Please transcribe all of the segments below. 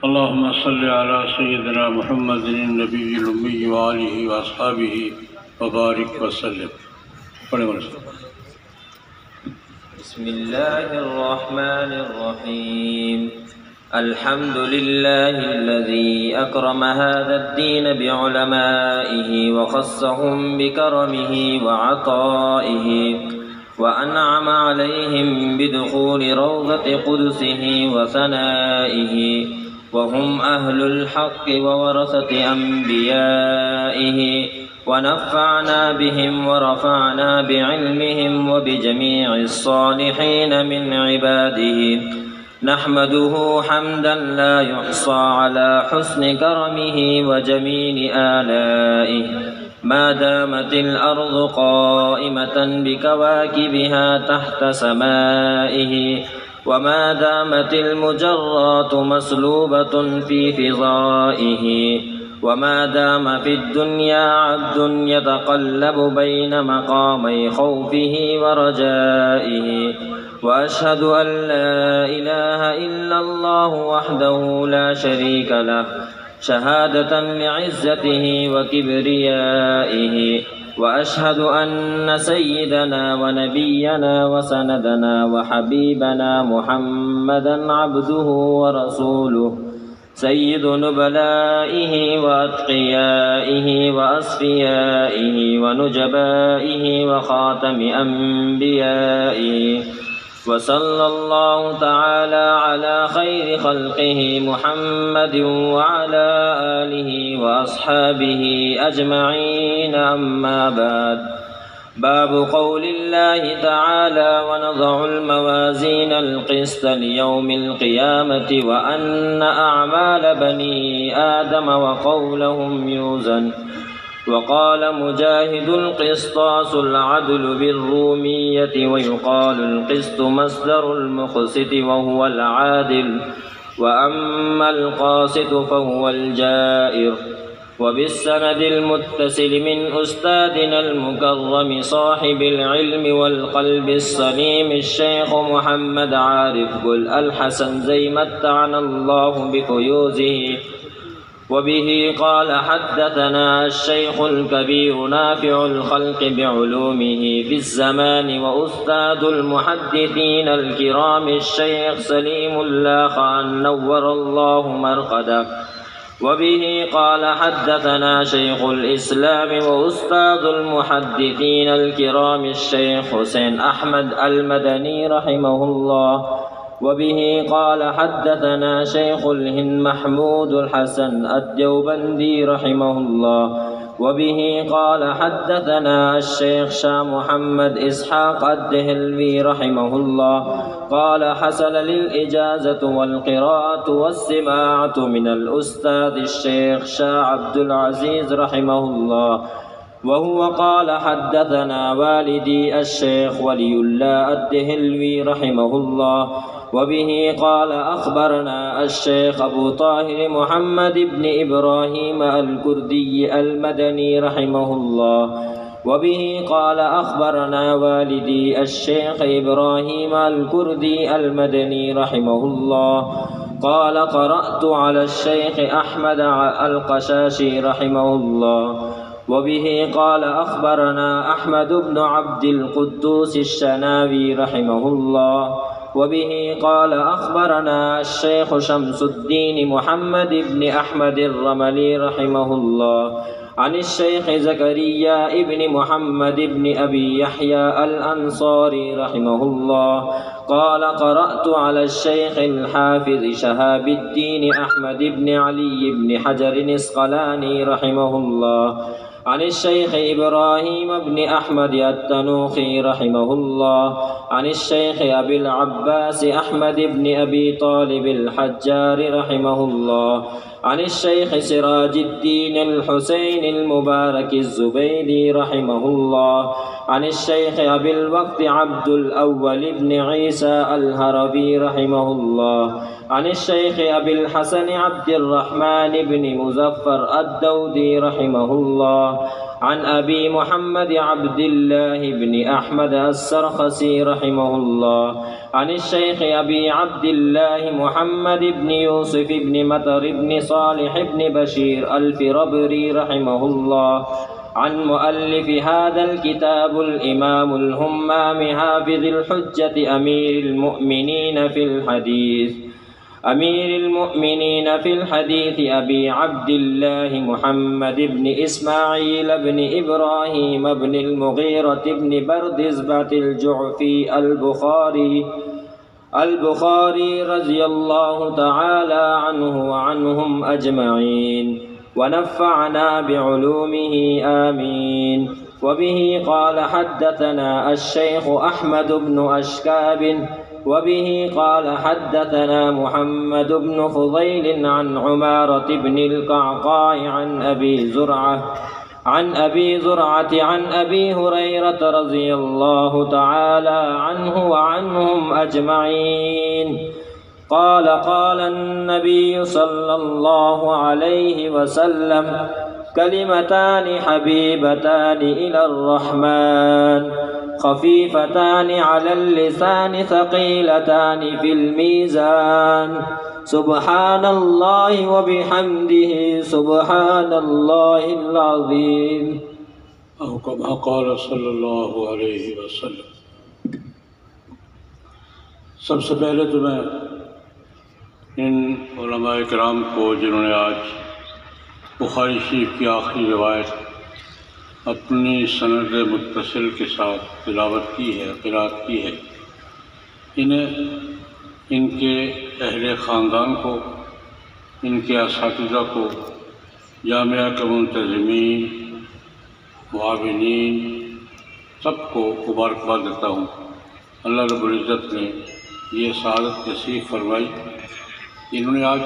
اللهم صل على سيدنا محمد النبي الأمي وآله وأصحابه وبارك وسلم. بسم الله الرحمن الرحيم. الحمد لله الذي أكرم هذا الدين بعلمائه وخصهم بكرمه وعطائه، وأنعم عليهم بدخول روضة قدسه وثنائه، وهم أهل الحق وورثة أنبيائه، ونفعنا بهم ورفعنا بعلمهم وبجميع الصالحين من عباده. نحمده حمدا لا يحصى على حسن كرمه وجميل آلائه، ما دامت الأرض قائمة بكواكبها تحت سمائه، وما دامت المجرات مسلوبة في فضائه، وما دام في الدنيا عبد يتقلب بين مقامي خوفه ورجائه. وأشهد أن لا إله إلا الله وحده لا شريك له، شهادة لعزته وكبريائه. وأشهد أن سيدنا ونبينا وسندنا وحبيبنا محمدا عبده ورسوله، سيد نبلائه وأتقيائه وأصفيائه ونجبائه وخاتم أنبيائه. وصلى الله تعالى على خير خلقه محمد وعلى آله وأصحابه أجمعين. أما بعد، باب قول الله تعالى: ونضع الموازين القسط ليوم القيامة وأن أعمال بني آدم وقولهم يوزن. وقال مجاهد: القسطاس العدل بالرومية، ويقال القسط مصدر المقسط وهو العادل، وأما القاسط فهو الجائر. وبالسند المتصل من أستاذنا المكرم صاحب العلم والقلب السليم الشيخ محمد عارف قل الحسن زي متعنا الله بفيوزه. وبه قال: حدثنا الشيخ الكبير نافع الخلق بعلومه في الزمان، وأستاذ المحدثين الكرام الشيخ سليم الله خان نور الله مرقده. وبه قال: حدثنا شيخ الإسلام وأستاذ المحدثين الكرام الشيخ حسين أحمد المدني رحمه الله. وبه قال: حدثنا شيخ الهند محمود الحسن الدوبندي رحمه الله. وبه قال: حدثنا الشيخ شاه محمد إسحاق الدهلوي رحمه الله قال: حصل للإجازة والقراءة والسماعة من الأستاذ الشيخ شاه عبد العزيز رحمه الله. وهو قال: حدثنا والدي الشيخ ولي الله الدهلوي رحمه الله. وبه قال: أخبرنا الشيخ أبو طاهر محمد بن إبراهيم الكردي المدني رحمه الله. وبه قال: أخبرنا والدي الشيخ إبراهيم الكردي المدني رحمه الله قال: قرأت على الشيخ أحمد القشاشي رحمه الله. وبه قال: أخبرنا أحمد بن عبد القدوس الشناوي رحمه الله. وبه قال: أخبرنا الشيخ شمس الدين محمد بن أحمد الرملي رحمه الله عن الشيخ زكريا بن محمد بن أبي يحيى الأنصاري رحمه الله قال: قرأت على الشيخ الحافظ شهاب الدين أحمد بن علي بن حجر العسقلاني رحمه الله عن الشيخ إبراهيم بن أحمد التنوخي رحمه الله عن الشيخ أبي العباس أحمد بن أبي طالب الحجار رحمه الله عن الشيخ سراج الدين الحسين المبارك الزبيدي رحمه الله عن الشيخ أبي الوقت عبد الأول بن عيسى الهربي رحمه الله عن الشيخ أبي الحسن عبد الرحمن بن مزفر الدودي رحمه الله عن أبي محمد عبد الله بن أحمد السرخسي رحمه الله عن الشيخ أبي عبد الله محمد بن يوسف بن مطر بن صالح بن بشير الفربري رحمه الله عن مؤلف هذا الكتاب الإمام الهمام حافظ الحجة أمير المؤمنين في الحديث أبي عبد الله محمد بن إسماعيل بن إبراهيم بن المغيرة بن بردزبة الجعفي البخاري رضي الله تعالى عنه وعنهم أجمعين ونفعنا بعلومه آمين. وبه قال حدثنا الشيخ أحمد بن أشكاب وبه قال حدثنا محمد بن فضيل عن عمارة بن القعقاع عن أبي زرعة عن أبي هريرة رضي الله تعالى عنه وعنهم أجمعين قال قال النبي صلى الله عليه وسلم كلمتان حبيبتان إلى الرحمن خفيفتان على اللسان ثقيلتان في الميزان سبحان الله وبحمده سبحان الله العظيم أو كما قال صلی اللہ علیہ وسلم۔ سب سے پہلے تو میں ان علماء کرام کو جنہوں نے آج بخاری شریف کی آخری روایت اپنی سند متصل کے ساتھ تلاوت کی ہے، قرأت کی ہے، انہیں ان کے اہل خاندان کو، ان کے اساتذہ کو، جامعہ کے منتظمین، معاونین، سب کو مبارکباد دیتا ہوں۔ اللہ رب العزت نے یہ سعادت نصیب فرمائی، انہوں نے آج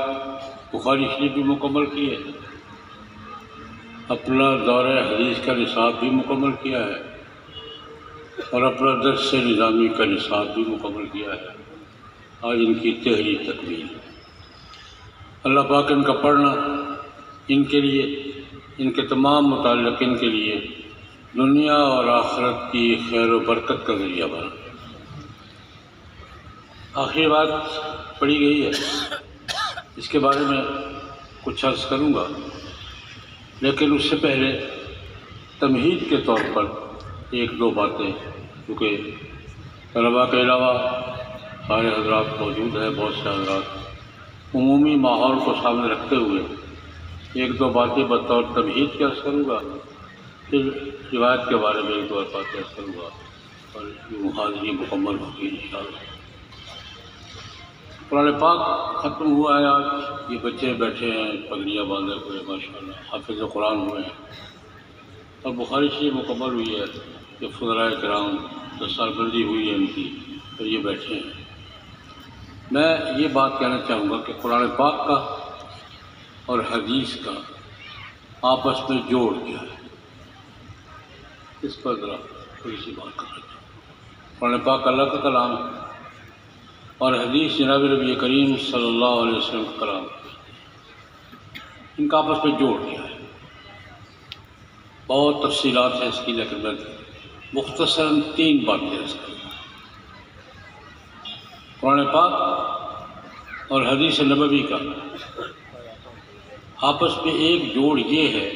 بخاری شریف بھی مکمل کی ہے، اپنا دورہ حدیث کا نصاب بھی مکمل کیا ہے اور اپنا درس نظامی کا نصاب بھی مکمل کیا ہے۔ آج ان کی 13ویں تکمیل۔ اللہ پاک ان کا پڑھنا ان کے لیے، ان کے تمام متعلقین کے لیے دنیا اور آخرت کی خیر و برکت کا ذریعہ بنا۔ آخری بات پڑھی گئی ہے، اس کے بارے میں کچھ عرض کروں گا، لیکن اس سے پہلے تمہید کے طور پر ایک دو باتیں، کیونکہ طلباء کے علاوہ سارے حضرات موجود ہیں، بہت سے حضرات، عمومی ماحول کو سامنے رکھتے ہوئے ایک دو باتیں بطور تمہید کے عرض کروں گا، پھر روایت کے بارے میں ایک دو باتیں عرض کروں گا اور یہ حاضری مکمل ہوگی انشاءاللہ۔ قرآن پاک ختم ہوا ہے آج، یہ بچے بیٹھے ہیں پگڑیاں باندھے ہوئے ماشاءاللہ، حافظ قرآن ہوئے ہیں، اور بخاری شریف مکمل ہوئی ہے، یہ فضلاء کرام 10 سال بندی ہوئی ہے ان کی، اور یہ بیٹھے ہیں۔ میں یہ بات کہنا چاہوں گا کہ قرآن پاک کا اور حدیث کا آپس میں جوڑ کیا ہے، اس پر ذرا تھوڑی سی بات کرنا چاہوں۔ قرآن پاک اللہ کا کلام ہے اور حدیث جناب نبی کریم صلی اللہ علیہ وسلم کا کلام، ان کا آپس میں جوڑ کیا ہے۔ بہت تفصیلات ہیں اس کی، لیکن میں مختصراً 3 باتیں عرض کروں گا۔ قرآن پاک اور حدیث نبوی کا آپس میں ایک جوڑ یہ ہے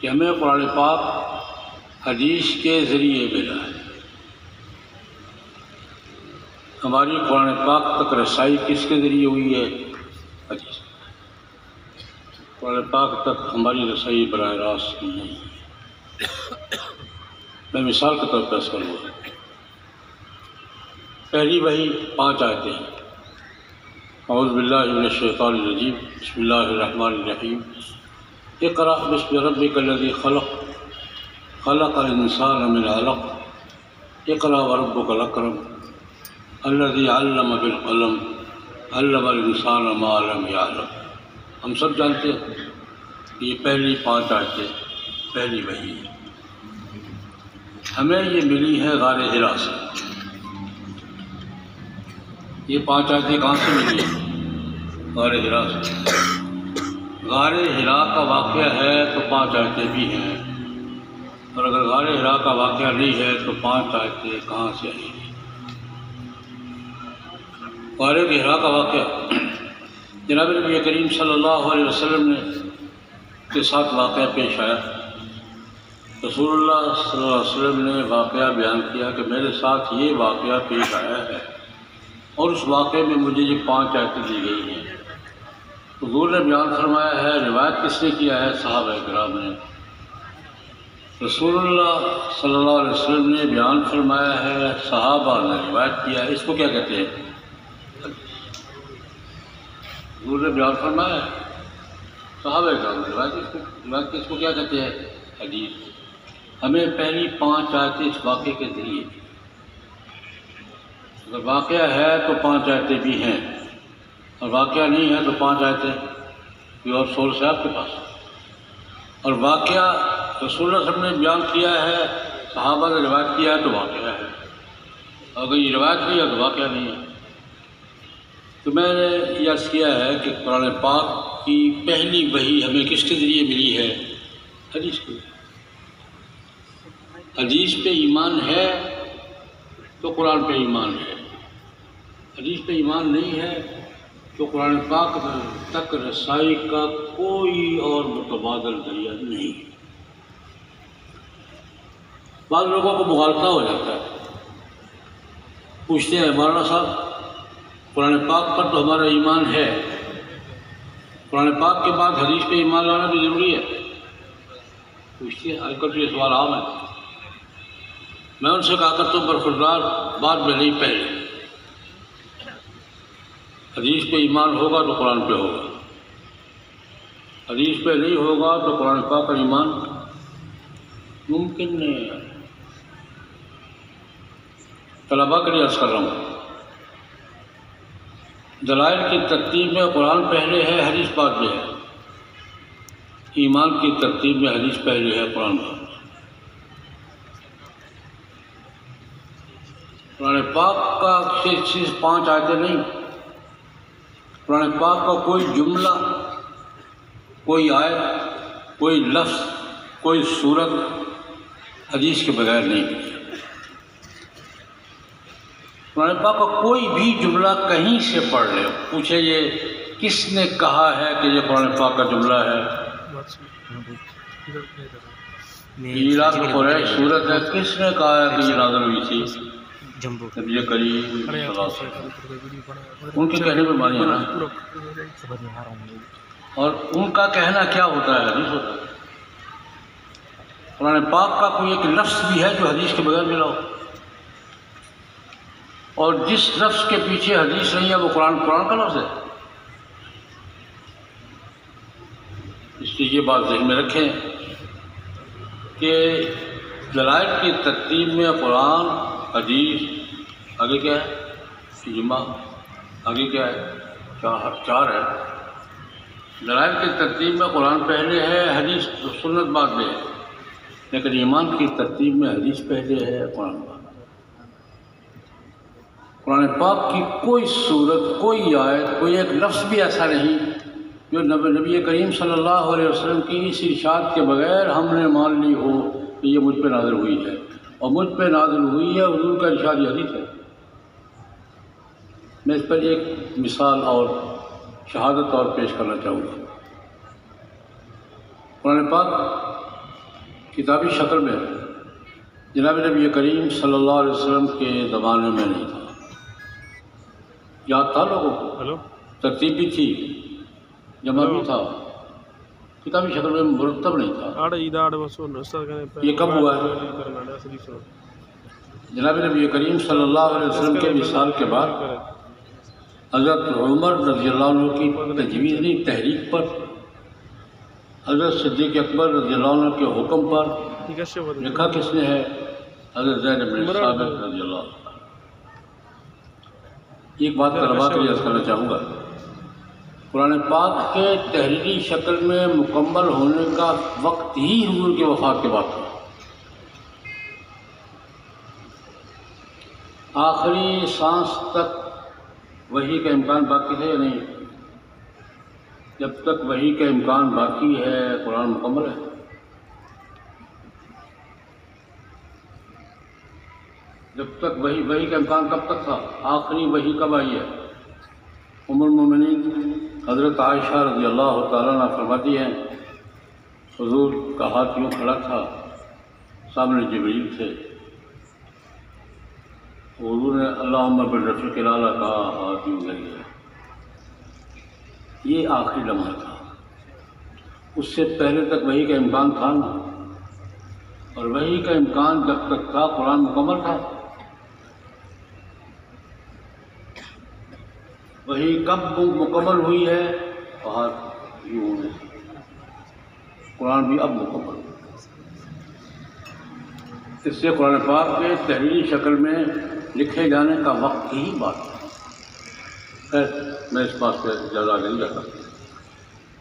کہ ہمیں قرآن پاک حدیث کے ذریعے ملا ہے۔ ہماری قرآن پاک تک رسائی کس کے ذریعے ہوئی ہے؟ حدیث۔ قرآن پاک تک ہماری رسائی براہ راست نہیں ہے۔ میں مثال کے طور پر اس کروں گا۔ پہلی وحی 5 آیتیں ہیں۔ اعوذ باللہ من الشیطان الرجیم، بسم اللہ الرحمن الرحیم، اقرأ بسم ربک الذی خلق، خلق الانسان من علق، اقرأ وربک الاکرم، الذی علم بالقلم، علم الانسان ما لم یعلم۔ ہم سب جانتے ہیں کہ یہ پہلی 5 آیتیں پہلی وحی ہے، ہمیں یہ ملی ہے غار حرا سے۔ یہ 5 آیتیں کہاں سے ملی ہیں؟ غار حرا سے۔ غار حرا کا واقعہ ہے تو 5 آیتیں بھی ہیں، اور اگر غار حرا کا واقعہ نہیں ہے تو 5 آیتیں کہاں سے آئیں گی؟ غار حرا کا واقعہ جناب نبی کریم صلی اللہ علیہ وسلم نے کے ساتھ واقعہ پیش آیا. رسول اللہ صلی اللہ علیہ وسلم نے واقعہ بیان کیا کہ میرے ساتھ یہ واقعہ پیش آیا ہے اور اس واقعے میں مجھے یہ 5 آیتیں دی گئی ہیں. حضور نے بیان فرمایا ہے. روایت کس نے کیا ہے؟ صحابہ کرام نے. رسول اللہ صلی اللہ علیہ وسلم نے بیان فرمایا ہے، صحابہ نے روایت کیا ہے. اس کو کیا کہتے ہیں؟ حضور نے بیان فرمایا ہے، صحابہ کرام نے روایت اس کو کیا کہتے ہیں؟ حدیث. ہمیں پہلی 5 آیتیں اس واقعے کے ذریعے، اگر واقعہ ہے تو 5 آیتیں بھی ہیں، اور واقعہ نہیں ہے تو 5 آیتیں کوئی اور سورس ہے آپ کے پاس. اور واقعہ رسول اللہ صلی اللہ علیہ وسلم نے بیان کیا ہے، صحابہ نے روایت کیا ہے تو واقعہ ہے. اگر یہ روایت نہیں ہے تو واقعہ نہیں ہے. تو میں نے یہ عرض کیا ہے کہ قرآن پاک کی پہلی وحی ہمیں کس کے ذریعے ملی ہے؟ حدیث کے. حدیث پہ ایمان ہے تو قرآن پہ ایمان ہے، حدیث پہ ایمان نہیں ہے تو قرآن پاک تک رسائی کا کوئی اور متبادل ذریعہ نہیں. بعض لوگوں کو مغالطہ ہو جاتا ہے، پوچھتے ہیں مولانا صاحب قرآن پاک پر تو ہمارا ایمان ہے، قرآن پاک کے بعد حدیث پہ ایمان لانا بھی ضروری ہے. پوچھتے ہیں، آج کل تو یہ سوال عام ہے. میں ان سے کہا کرتا ہوں برخوردار بعد میں نہیں پہلے. حدیث پہ ایمان ہوگا تو قرآن پہ ہوگا، حدیث پہ نہیں ہوگا تو قرآن پاک پر ایمان ممکن نہیں ہے. طلباء کے لیے عرض کر رہا ہوں، دلائل کی ترتیب میں قرآن پہلے ہے، حدیث بعد میں ہے. ایمان کی ترتیب میں حدیث پہلے ہے، قرآن بعد میں. قرآن پاک کا صرف 5 آیتیں نہیں، قرآن پاک کا کوئی جملہ، کوئی آیت، کوئی لفظ، کوئی صورت حدیث کے بغیر نہیں ملی. قرآن پاک کا کوئی بھی جملہ کہیں سے پڑھ لے، پوچھے یہ کس نے کہا ہے کہ یہ قرآن پاک کا جملہ ہے؟ عراق قریش صورت ہے، کس نے کہا ہے کہ یہ نازل ہوئی تھی؟ نبی کریم صلی اللہ علیہ وسلم. ان کے کہنے پہ مانی ہے نا، اور ان کا کہنا کیا ہوتا ہے؟ حدیث ہوتا ہے. قرآن پاک کا کوئی ایک لفظ بھی ہے جو حدیث کے بغیر ملا ہو، اور جس لفظ کے پیچھے حدیث نہیں ہے وہ قرآن کا لفظ ہے. اس لیے یہ بات ذہن میں رکھیں کہ دلائل کی ترتیب میں قرآن، حدیث، آگے کیا ہے؟ اجماع، آگے کیا ہے؟ 4 ہے. دلائل کی ترتیب میں قرآن پہلے ہے، حدیث سنت بعد میں ہے. لیکن ایمان کی ترتیب میں حدیث پہلے ہے، قرآن بعد. قرآن پاک کی کوئی صورت، کوئی آیت، کوئی ایک لفظ بھی ایسا نہیں جو نبی کریم صلی اللہ علیہ وسلم کی اس ارشاد کے بغیر ہم نے مان لی ہو کہ یہ مجھ پہ نازل ہوئی ہے. اور مجھ پہ نازل ہوئی ہے حضور کا ارشاد یہ حدیث ہے. میں اس پر ایک مثال اور شہادت اور پیش کرنا چاہوں گا. قرآن پاک کتابی شکل میں جناب نبی کریم صلی اللہ علیہ وسلم کے زمانے میں نہیں تھا. یاد تھا لوگوں کو؟ ترتیب بھی تھی، جمع بھی تھا، کتابی شکل میں مرتب نہیں تھا. یہ کب ہوا ہے؟ جناب نبی کریم صلی اللہ علیہ وسلم کے وصال کے بعد حضرت عمر رضی اللہ عنہ کی تجویز نہیں، تحریک پر، حضرت صدیق اکبر رضی اللہ عنہ کے حکم پر لکھا کس نے ہے؟ حضرت زید بن ثابت رضی اللہ عنہ. ایک بات طلباء کے لیے عرض کرنا چاہوں گا، قرآن پاک کے تحریری شکل میں مکمل ہونے کا وقت ہی حضور کی وفات کے بعد تھا. آخری سانس تک وحی کا امکان باقی ہے یا نہیں؟ جب تک وحی کا امکان باقی ہے قرآن مکمل ہے. جب تک وحی کا امکان کب تک تھا؟ آخری وحی کب آئی ہے؟ ام المومنین حضرت عائشہ رضی اللہ تعالیٰ عنہ فرماتی ہیں حضور کا ہاتھ یوں کھڑا تھا، سامنے جبریل تھے، حضور نے اللہم بالرفیق الاعلیٰ کہا، ہاتھ یوں گر گیا۔ یہ آخری لمحہ تھا، اس سے پہلے تک وحی کا امکان تھا نا، اور وحی کا امکان جب تک تھا قرآن مکمل تھا۔ وحی کب مکمل ہوئی ہے؟ ہاتھ یوں ہونے سے، قرآن بھی اب مکمل ہو۔ اس سے قرآن پاک کے تحریری شکل میں لکھے جانے کا وقت ہی بات ہے۔ خیر میں اس بات پہ زیادہ آگے نہیں جاتا۔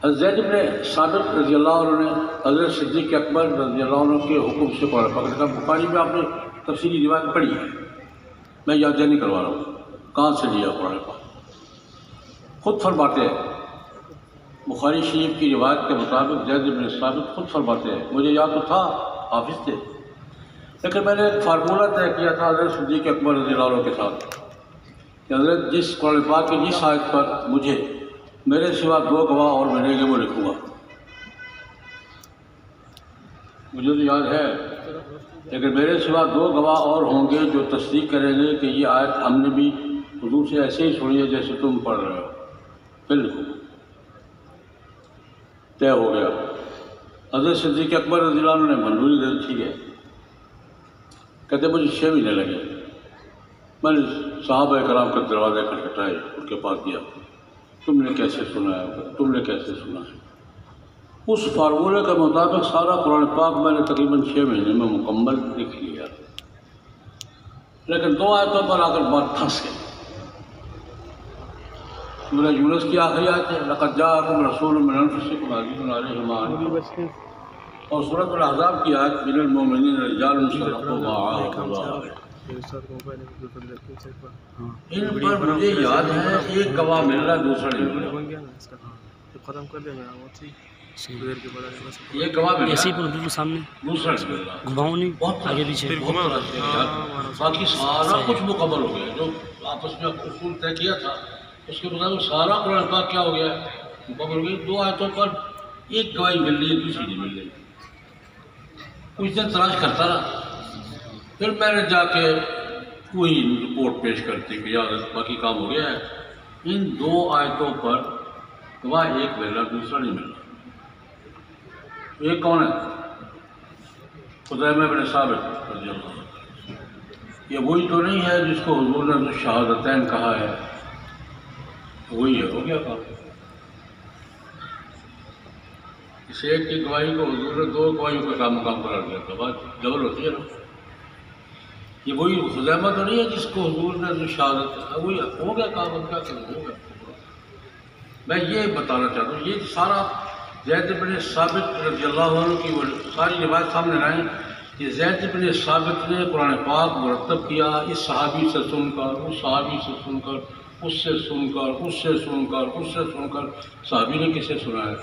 حضرت زید بن ثابت رضی اللہ عنہ نے حضرت صدیق اکبر رضی اللہ عنہ کے حکم سے قرآن پاک لکھا۔ بخاری میں آپ نے تفصیلی روایت پڑھی ہے، میں یاد نہیں کروا رہا ہوں کہاں سے لیا قرآن پاک۔ خود فرماتے ہیں، بخاری شریف کی روایت کے مطابق زید بن ثابت خود فرماتے ہیں، مجھے یاد تو تھا، حافظ تھے، لیکن میں نے ایک فارمولہ طے کیا تھا حضرت صدیق اکبر رضی اللہ عنہ کے ساتھ کہ حضرت جس قرآن پاک کی جس آیت پر مجھے میرے سوا 2 گواہ اور ملیں گے وہ لکھوں گا۔ مجھے تو یاد ہے، لیکن میرے سوا 2 گواہ اور ہوں گے جو تصدیق کریں گے کہ یہ آیت ہم نے بھی حضور سے ایسے ہی سنی ہے جیسے تم پڑھ رہے ہو، پھر لکھوں گا۔ طے ہو گیا۔ حضرت صدیق اکبر رضی اللہ عنہ نے منظوری دے دی، ٹھیک ہے۔ کہتے مجھے 6 مہینے لگے، میں نے صحابہ کرام کے دروازے کھٹکھٹائے، ان کے پاس گیا، تم نے کیسے سنا ہے، تم نے کیسے سنا ہے۔ اس فارمولے کے مطابق سارا قرآن پاک میں نے تقریباً 6 مہینے میں مکمل لکھ لیا، لیکن 2 آیتوں پر آ کر بات پھنس گئی۔ سورہ یونس کی آخری آیت ہے لقد جاءکم رسول من انفسکم عزیز علیہ ما عنتم، اور سورۃ الاحزاب کی آیت من المؤمنین رجال صدقوا ما عاهدوا اللہ علیہ۔ ان پر مجھے یاد ہے ایک گواہ مل رہا ہے، دوسرا نہیں مل رہا۔ ایک گواہ مل رہا ہے، سامنے دوسرا نہیں مل رہا، گھماؤ نہیں، بہت آگے پیچھے، باقی سارا کچھ مکمل ہو گیا۔ جو آپس میں اصول طے کیا تھا اس کے مطابق سارا قرآن پاک کیا ہو گیا، مکمل ہو گئی۔ 2 آیتوں پر ایک گواہی مل رہی ہے، دوسری نہیں مل رہی۔ کچھ دن تلاش کرتا رہا، پھر میں نے جا کے کوئی رپورٹ پیش کرتی کہ یار باقی کام ہو گیا ہے۔ ان 2 آیتوں پر گواہ ایک مل رہا، دوسرا نہیں مل رہا۔ ایک کون ہے؟ خزیمہ بن ثابت رضی اللہ عنہ۔ یہ وہی تو نہیں ہے جس کو حضور نے شہادتین کہا ہے؟ وہی ہے، ہو گیا کام۔ اس ایک کی گواہی کو حضور نے 2 گواہیوں کا کام قرار دیا تھا، بات ڈبل ہوتی ہے نا۔ یہ وہی خزیمہ تو نہیں ہے جس کو حضور نے شہادت، وہی ہو گیا کام، کیا کریں، ہو گیا۔ میں یہ بتانا چاہتا ہوں، یہ سارا زید بن ثابت رضی اللہ عنہ کی وہ ساری روایت سامنے لائیں کہ زید بن ثابت نے قرآن پاک مرتب کیا، اس صحابی سے سن کر، اس صحابی سے سن کر، اس سے سن کر، اس سے سن کر، اس سے سن کر۔ صحابی نے کسے سنا ہے؟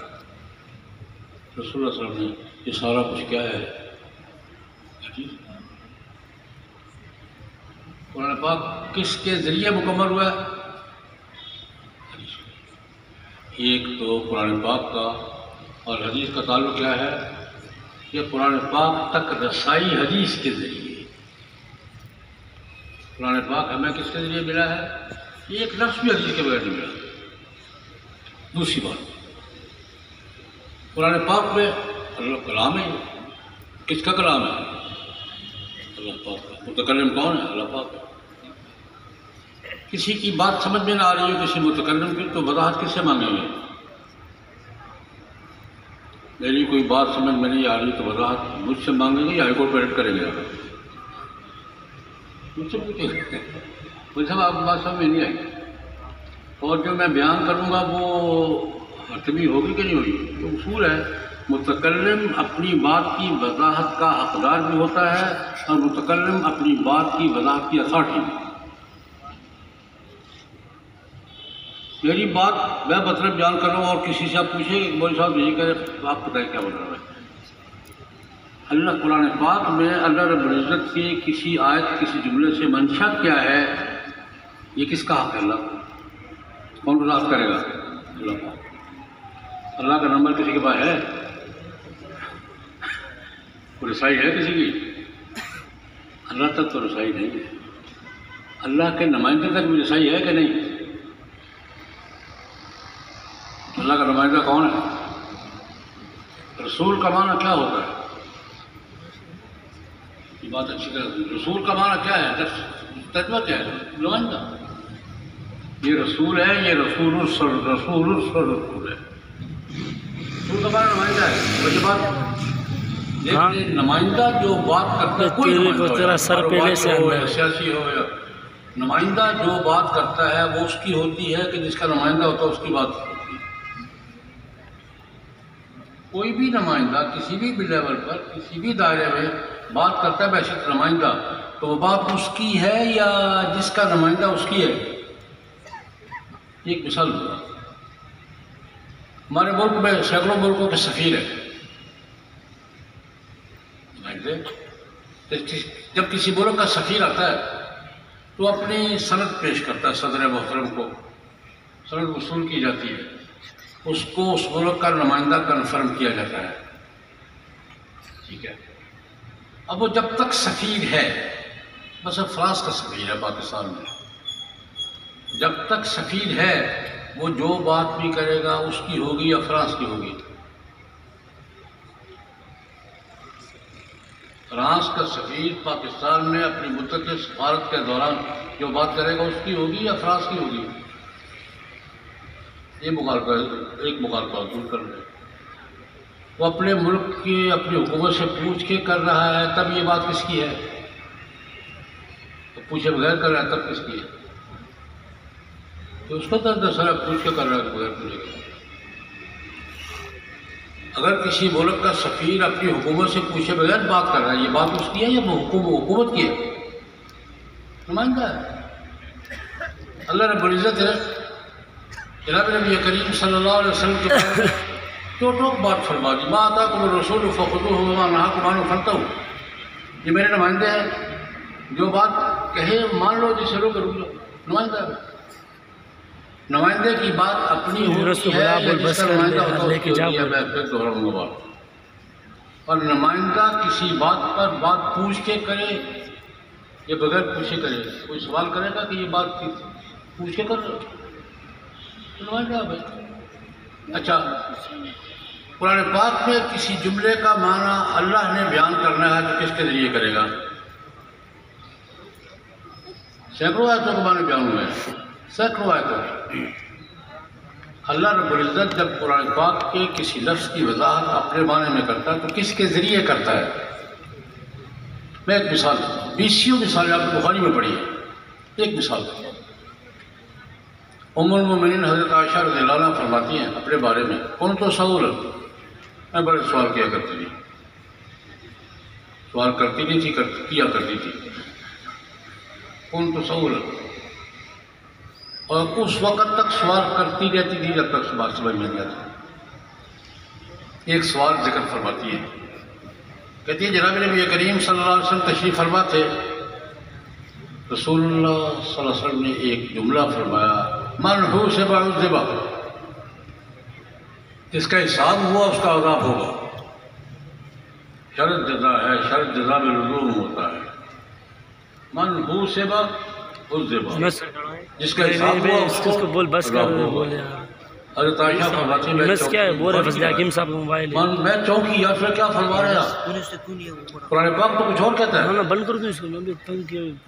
رسول اللہ صلی اللہ علیہ وسلم نے۔ یہ سارا کچھ کیا ہے؟ قرآن پاک کس کے ذریعے مکمل ہوا ہے؟ ایک تو قرآن پاک کا اور حدیث کا تعلق کیا ہے؟ یہ قرآن پاک تک رسائی حدیث کے ذریعے۔ قرآن پاک ہمیں کس کے ذریعے ملا ہے؟ یہ ایک لفظ بھی حدیث کے بغیر نہیں ملا۔ دوسری بات، قرآن پاک میں اللہ کلام ہے، کس کا کلام ہے؟ اللہ پاک کا۔ متکلم کون ہے؟ اللہ پاک۔ کسی کی بات سمجھ میں نہ آ رہی ہے کسی متکلم کی، تو وضاحت کس سے مانگیں گے؟ میری کوئی بات سمجھ میں نہیں آ رہی تو وضاحت مجھ سے مانگیں گے یا ہائی کورٹ پیرٹ کریں گے؟ مجھ سے پوچھیں گے، مجھ سے آپ بات سمجھ میں نہیں آئی، اور جو میں بیان کروں گا وہ حتمی ہوگی کہ نہیں ہوگی؟ یہ اصول ہے، متکلم اپنی بات کی وضاحت کا حقدار بھی ہوتا ہے اور متکلم اپنی بات کی وضاحت کی اتھارٹی بھی۔ میری بات میں مطلب بیان کر رہا ہوں اور کسی سے آپ پوچھیں کہ مولوی صاحب یہی کہہ رہے، آپ بتائیں کیا بول رہا ہے؟ اللہ قرآن پاک میں اللہ رب العزت کی کسی آیت کسی جملے سے منشا کیا ہے، یہ کس کا حق ہے؟ اللہ کون وضاحت کرے گا؟ اللہ پاک۔ اللہ کا نمبر کسی کے پاس ہے؟ کوئی رسائی ہے کسی کی؟ اللہ تک تو رسائی نہیں ہے۔ اللہ کے نمائندے تک بھی رسائی ہے کہ نہیں؟ اللہ کا نمائندہ کون ہے؟ رسول کا معنی کیا ہوتا ہے؟ یہ بات اچھی طرح، رسول کا معنی کیا ہے؟ ترجمہ کیا ہے؟ نمائندہ۔ یہ رسول ہے، یہ رسول ہے۔ رسول کا معنی نمائندہ ہے۔ وہی بات، لیکن نمائندہ جو بات کرتا ہے، کوئی نمائندہ سیاسی ہو یا نمائندہ جو بات کرتا ہے وہ اس کی ہوتی ہے کہ جس کا نمائندہ ہوتا ہے اس کی بات ہوتی ہے۔ کوئی بھی نمائندہ کسی بھی لیول پر کسی بھی دائرے میں بات کرتا ہے بحیثیت نمائندہ، تو وہ بات اس کی ہے یا جس کا نمائندہ اس کی ہے؟ ایک مثال ہوگا، ہمارے ملک میں سینکڑوں ملکوں کے سفیر ہیں۔ جب کسی ملک کا سفیر آتا ہے تو اپنی سند پیش کرتا ہے صدر محترم کو، سند وصول کی جاتی ہے، اس کو اس ملک کا نمائندہ کنفرم کیا جاتا ہے، ٹھیک ہے۔ اب وہ جب تک سفیر ہے، بس اب فرانس کا سفیر ہے پاکستان میں، جب تک سفیر ہے وہ جو بات بھی کرے گا اس کی ہوگی یا فرانس کی ہوگی؟ فرانس کا سفیر پاکستان میں اپنی مدت سفارت کے دوران جو بات کرے گا اس کی ہوگی یا فرانس کی ہوگی؟ یہ ایک مغالطہ دور کر رہے، وہ اپنے ملک کی اپنی حکومت سے پوچھ کے کر رہا ہے تب یہ بات کس کی ہے، تو پوچھے بغیر کر رہا ہے تب کس کی ہے؟ تو اس کو دراصل پوچھ کے کر رہا ہے بغیر پوچھے کے۔ اگر کسی ملک کا سفیر اپنی حکومت سے پوچھے بغیر بات کر رہا ہے، یہ بات اس کی ہے یا حکومت کی ہے؟ نمائندہ ہے۔ اللہ رب العزت ہے، جناب نبی کریم صلی اللہ علیہ وسلم کے بارے میں ٹوک بات فرما دی، ما آتاکم الرسول فخذوہ وما نہاکم عنہ فانتہوا۔ یہ میرے نمائندے ہیں، جو بات کہے مان لو، جسے روکے رک جاؤ۔ نمائندہ ہے، نمائندے کی بات اپنی ہوتی ہے یا جس کا نمائندہ ہوتا ہے اس کی ہوتی ہے۔ میں پھر دہراؤں گا بات، اور نمائندہ کسی بات پر بات پوچھ کے کرے یا بغیر پوچھے کرے، کوئی سوال کرے گا کہ یہ بات پوچھ کے کر نمائندہ بھائی۔ اچھا، قرآن پاک میں کسی جملے کا معنی اللہ نے بیان کرنا ہے تو کس کے ذریعے کرے گا؟ سینکڑوں آیتوں کے معنی بیان ہوئے ہیں، سینکڑوں آیتوں۔ اللہ رب العزت جب قرآن پاک کے کسی لفظ کی وضاحت اپنے معنی میں کرتا ہے تو کس کے ذریعے کرتا ہے؟ میں ایک مثال، 20 مثالیں آپ نے بخاری میں پڑھی ہے۔ ایک مثال، ام المومنین حضرت عائشہ رضی اللہ عنہ فرماتی ہیں اپنے بارے میں، کون تو سوال، میں بڑے سوال کیا کرتی تھی، سوال کرتی نہیں تھی، کیا کرتی تھی، کون تو سوال، اور اس وقت تک سوال کرتی رہتی تھی جب تک بات سمجھ میں نہیں آتی۔ ایک سوال ذکر فرماتی ہے، کہتی ہے جناب نبی کریم صلی اللہ علیہ وسلم تشریف فرما تھے، رسول اللہ صلی اللہ علیہ وسلم نے ایک جملہ فرمایا، من حوسب عذب، جس کا حساب ہوا اس کا عذاب ہوگا۔ شرط جزا ہے، شرط جزا میں لزوم ہوتا ہے۔ من حوسب عذب، جس کا حساب ہوا اس کو عذاب ہوگا۔ حضرت عائشہ فرماتی ہے میں چونکی، یا پھر کیا فرما رہے ہیں؟ قرآن پاک تو کچھ اور کہتا ہے،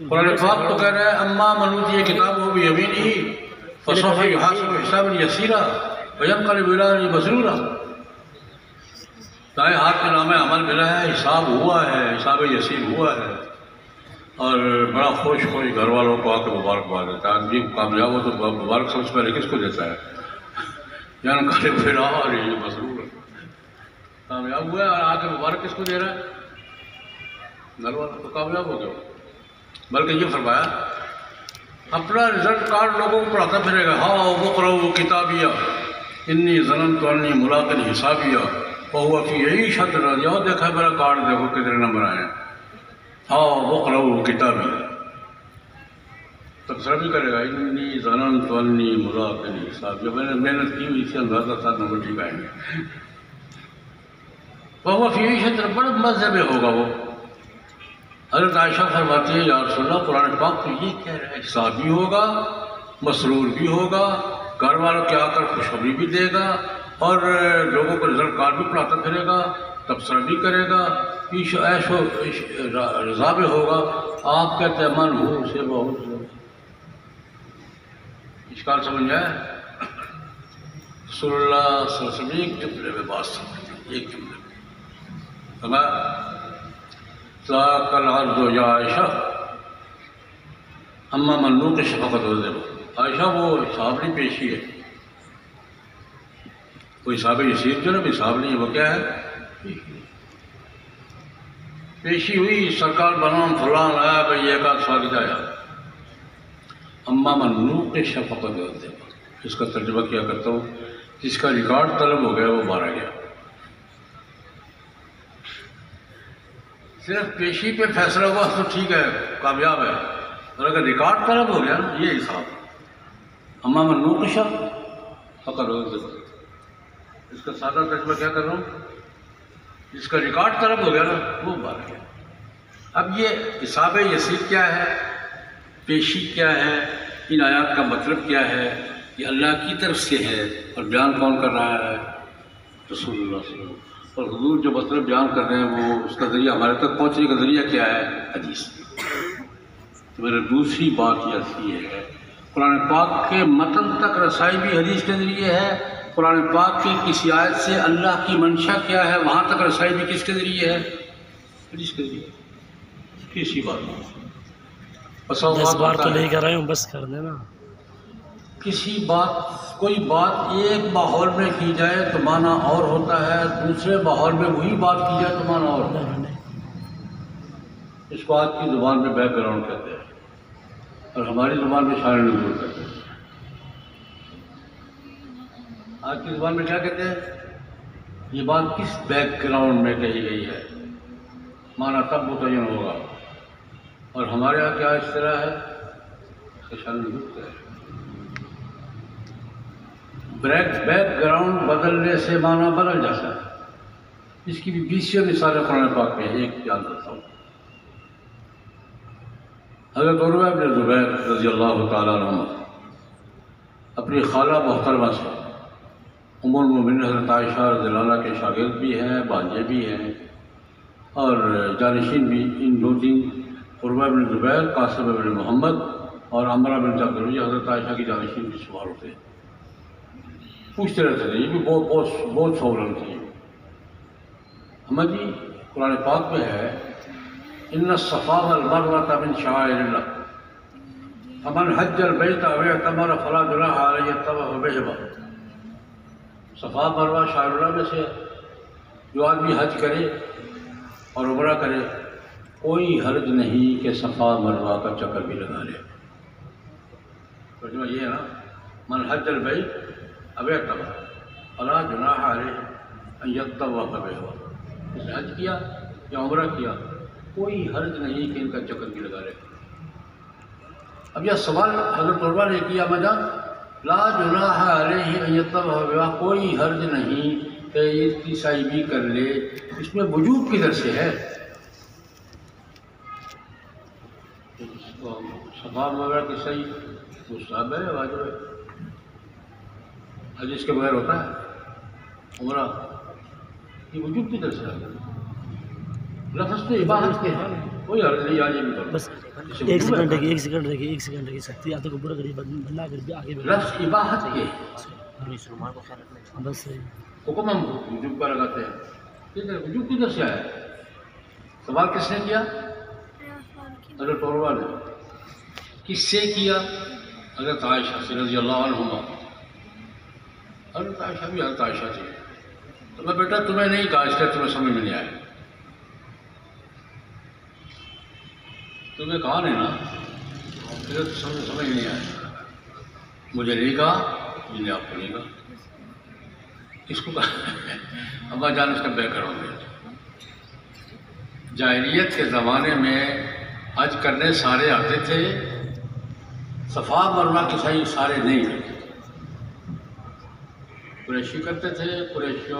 قرآن پاک تو کہہ رہا ہے اما من اوتی کتابہ بیمینہ فسوف یحاسب حسابا یسیرا وینقلب الی اہلہ مسرورا۔ دائیں ہاتھ میں نامہ عمل ملا ہے، حساب ہوا ہے، حساب یسیر ہوا ہے، اور بڑا خوش گھر والوں کو آ کے مبارکباد دیتا ہے۔ آدمی کامیاب ہو تو مبارک سب سے پہلے کس کو دیتا ہے؟ ینقلب الی اہلہ مسرورا، کامیاب ہوا ہے اور آ کے مبارک کس کو دے رہا ہے؟ گھر والوں کو کامیاب ہو گیا۔ بلکہ یہ فرمایا اپنا رزلٹ کارڈ لوگوں کو پڑھاتا پھرے گا، ہاؤ اقرؤوا کتابیہ انی ظننت انی ملاق حسابیہ، وہ فی عیشۃ راضیہ، اور دیکھا میرا کارڈ دیکھو کتنے نمبر آئے ہیں، ہاں وقرؤوا کتابی، تبصرہ بھی کرے گا انی ظننت انی ملاق حسابی، میں نے محنت کی ہوئی، اس سے اندازہ 7 نمبر ٹھیک آئیں گے۔ وہ فی عیشۃ، بڑے مزے میں ہوگا وہ۔ حضرت عائشہ فرماتی ہے یا رسول اللہ قرآن پاک تو یہ کہہ رہا ہے حساب بھی ہوگا، مسرور بھی ہوگا، گھر والوں کے آ کر خوشخبری بھی دے گا، اور لوگوں کو رزلٹ کارڈ بھی پڑھاتا پھرے گا، تبصرہ بھی کرے گا، عیش و رضا بھی ہوگا۔ آپ کہتے ہیں من ہو سے بہت اشکال سمجھ جائے۔ رسول اللہ صلی اللہ علیہ وسلم ایک جملے میں بات سمجھ، ایک جملے میں فرمایا ذاک العرض یا عائشہ اما من نوقش فقد عذب، عائشہ وہ حساب نہیں پیشی ہے، وہ حساب یسیر جو نا حساب نہیں ہے، وہ کیا ہے پیشی ہوئی، سرکار بنام فلان آیا بھائی ایک آدھ سال جایا، اما من نوقش فقد عذب، اس کا ترجمہ کیا کرتا ہوں، جس کا ریکارڈ طلب ہو گیا وہ مارا گیا۔ صرف پیشی پہ فیصلہ ہوا تو ٹھیک ہے، کامیاب ہے، اور اگر ریکارڈ طلب ہو گیا نا، یہ حساب اما من نوقش فقد عذب، اس کا سادہ ترجمہ کیا کر رہا ہوں، جس کا ریکارڈ طلب ہو گیا نا وہ مارا گیا۔ اب یہ حساب یسیر کیا ہے، پیشی کیا ہے، ان آیات کا مطلب کیا ہے، یہ اللہ کی طرف سے ہے، اور بیان کون کر رہا ہے، رسول اللہ صلی اللہ علیہ وسلم، اور حضور جو مطلب بیان کر رہے ہیں وہ اس کا ذریعہ ہمارے تک پہنچنے کا ذریعہ کیا ہے، حدیث۔ تو میرا دوسری بات یہ ہے قرآن پاک کے متن تک رسائی بھی حدیث کے ذریعے ہے، قرآن پاک کی کسی آیت سے اللہ کی منشا کیا ہے وہاں تک رسائی بھی کس کے ذریعے ہے، حدیث کے ذریعے۔ کسی بات نہیں، 10 بار تو نہیں کر رہے ہوں، بس کر دینا۔ کسی بات کوئی بات ایک ماحول میں کی جائے تو معنی اور ہوتا ہے، دوسرے ماحول میں وہی بات کی جائے تو معنی اور ہوتا ہے۔ اس کو آج کی زبان میں بیک گراؤنڈ کہتے ہیں، اور ہماری زبان میں شان نزول کہتے ہیں۔ آج کی زبان میں کیا کہتے ہیں، یہ بات کس بیک گراؤنڈ میں کہی گئی ہے، معنی تب متعین ہوگا، اور ہمارے یہاں کیا اس طرح ہے، اس کا شان نزول کہتے ہیں۔ بیک گراؤنڈ بدلنے سے معنی بدل جاتا ہے، اس کی بھی 20 مثالیں قرآن پاک میں ایک بیان کرتا ہوں۔ حضرت عروہ بن زبیر رضی اللہ تعالیٰ عنہ اپنی خالہ محترمہ سے، ام المؤمنین حضرت عائشہ رضی اللہ عنہ کے شاگرد بھی ہیں، بھانجے بھی ہیں، اور جانشین بھی۔ ان 2-3 عروہ بن زبیر، قاسم بن محمد اور عمرہ بن جعفر، حضرت عائشہ کی جانشین بھی سوال ہوتے ہیں، پوچھتے رہتے تھے، یہ بھی بہت سوالن تھی۔ ہمیں جی قرآن پاک میں ہے ان الصفا والمروۃ من شعائر اللہ فمن حج البیت او اعتمر فلا جناح علیہ الطواف بہما۔ صفا مروہ شعائر اللہ میں سے ہے، جو آدمی حج کرے اور عمرہ کرے کوئی حرج نہیں کہ صفا مروہ کا چکر بھی لگا لے۔ ترجمہ یہ ہے نا، من حج البیت اب اعتمر فلا جناح علیہ ان یطوف بہما، اس نے حج کیا یا عمرہ کیا کوئی حرج نہیں کہ ان کا چکر بھی لگا لے۔ اب یہ سوال حضرت عروہ نے کیا، مجھا لا جناح علیہ ان یطوف بہما، کوئی حرج نہیں کہ اس کی سعی بھی کر لے، اس میں وجوب کدھر سے ہے؟ صفا مروہ کی سعی مستحب ہے، واجب ہے، حج اس کے بغیر ہوتا ہے، عمرہ یہ وجود کی طرف سے ہے، لفظ تو عبادت کے ہیں، کوئی حرج نہیں آج بھی کرو۔ بس ایک سیکنڈ رکھیے سکتی آتے کو پورا قریب بننا کر آگے لفظ عبادت کے بس حکم ہم وجوب کا لگاتے ہیں، وجوب کی طرف سے آیا۔ سوال کس نے کیا؟ حضرت عروہ نے۔ کس سے کیا؟ حضرت عائشہ سے رضی اللہ عنہما۔ حضرت عائشہ بھی حضرت عائشہ تھی۔ تو میں بیٹا تمہیں نہیں کہا اس لیے تمہیں سمجھ میں نہیں آئے، تمہیں کہا نہیں نا، پھر سمجھ نہیں آئے، مجھے نہیں کہا، میں نے آپ کو نہیں کہا۔ اس کو ابا جان اس کا بیک گراؤنڈ ہے۔ جاہلیت کے زمانے میں حج کرنے سارے آتے تھے، صفا مروا کے صحیح سارے نہیں کرتے، قریشی کرتے تھے، قریشیوں